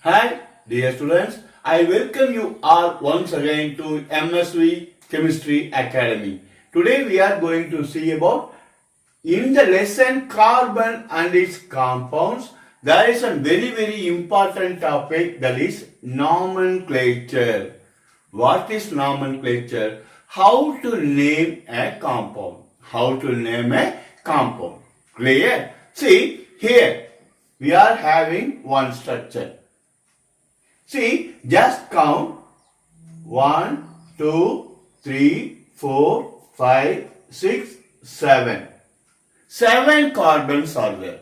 Hi, dear students. I welcome you all once again to MSV Chemistry Academy. Today we are going to see about in the lesson carbon and its compounds. There is a very important topic, that is nomenclature. What is nomenclature? How to name a compound. How to name a compound. Clear? See, here we are having one structure. See, just count 1, 2, 3, 4, 5, 6, 7. 7 carbons are there.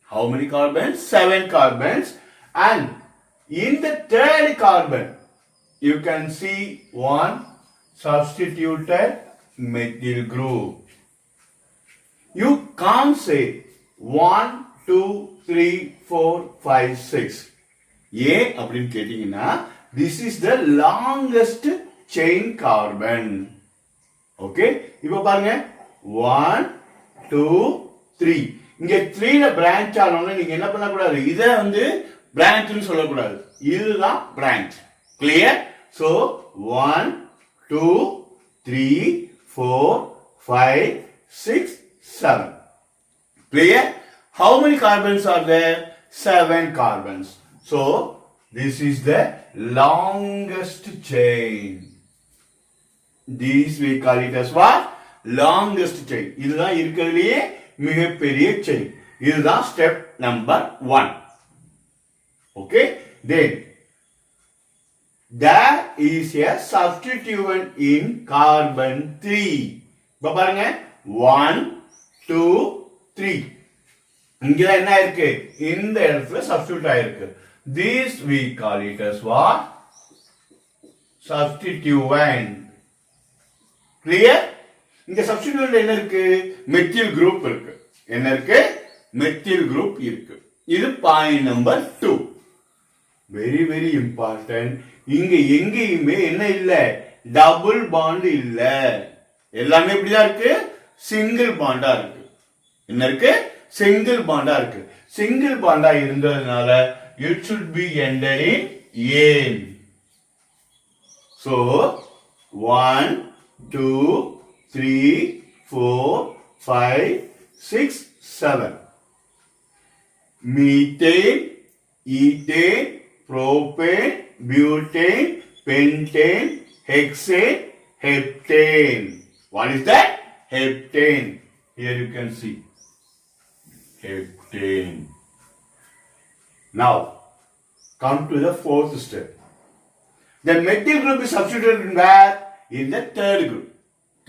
How many carbons? 7 carbons. And in the third carbon, you can see one substituted methyl group. You can't say 1, 2, 3, 4, 5, 6. ஏன் அப்படின்னு கேட்டீங்கன்னா this is the longest chain carbon. Okay, இப்போ பாருங்க 1, 2, 3. இங்க 3ல branch ஆனோம்னா நீங்க என்ன பண்ணக்கூடாது, இதை வந்து பிரான்ச்னு சொல்லக்கூடாது, இதுதான் branch. Clear? So 1, 2, 3, 4, 5, 6, 7. Clear? How many carbons are there? 7 carbons. So, this is the longest chain. This we call it as what? Longest chain. இதுதான் இருக்கிறதுலயே மிகப்பெரிய chain. இதுதான் step number 1. Okay? Then, there is a substituent in carbon 3. இப்ப பாருங்க 1, 2, 3. இங்க என்ன இருக்கு? இந்த இடத்துல சப்ஸ்டிட்யூட் ஆயிருக்கு. This we call it as what? Substituent. Clear? இங்க substituent என்ன இருக்கு? மெத்தில் குரூப் இருக்கு. என்ன இருக்கு? மெத்தில் குரூப் இருக்கு. இது பாயிண்ட் நம்பர் 2. very important. இங்க எங்கேயுமே என்ன இல்ல? டபுள் பாண்ட் இல்ல. எல்லாமே எப்படிதான் இருக்கு? சிங்கிள் பாண்டா இருக்கு. என்ன இருக்கு? சிங்கிள் பாண்டா இருக்கு. சிங்கிள் பாண்டா இருந்ததுனால it should be ended in ane. So 1, 2, 3, 4, 5, 6, 7. Methane, ethane, propane, butane, pentane, hexane, heptane. What is that? Heptane. Here you can see. Heptane. Now, come to the fourth step. The methyl group is substituted in where? In the third group.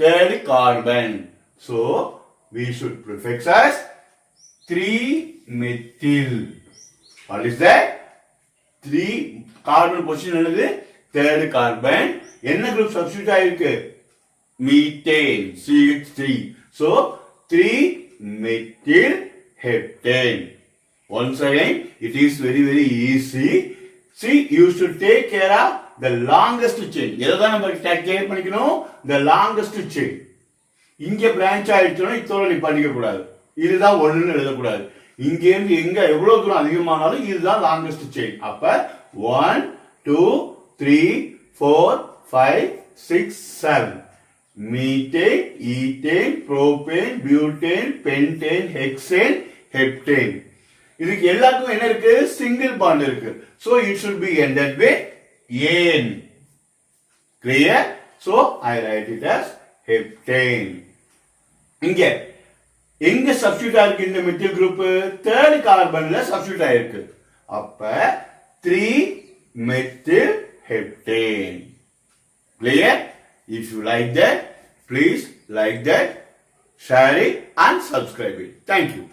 Third carbon. So, we should prefix as 3-methyl. What is that? 3 carbon position என்னது? Third carbon. என்ன group substitute ஆயிருக்கு? Methane. CH3. So, 3-methyl heptane. Once again, it is very easy. See, you should take care of the longest chain. எததான் நம்ம care பண்ணிக்கணும்? The longest chain. இங்க branch ஆயிடுச்சுனா இதோட நீ பண்ணிக்க கூடாது. இதுதான் ஒண்ணுன்னு எழுத கூடாது. இங்க இருந்து எங்க எவ்வளவு தூரம் அதிகமானாலும் இதுதான் longest chain. அப்ப 1, 2, 3, 4, 5, 6, 7. Methane, ethane, propane, butane, pentane, hexane, heptane. இதுக்கு எல்லாத்துக்கும் என்ன இருக்கு? சிங்கிள் பாண்ட் இருக்கு. So it should be ended with ane. Clear? So I write it as heptane. இங்க எங்க சப்ஸ்டிட்யூட் ஆயிருக்கு இந்த மெத்தில் குரூப்? தேர்ட் கார்பன்ல சப்ஸ்டிட்யூட் ஆயிருக்கு. அப்ப 3-methyl heptane. Clear? If you like that, please like that, share it and subscribe it. Thank you.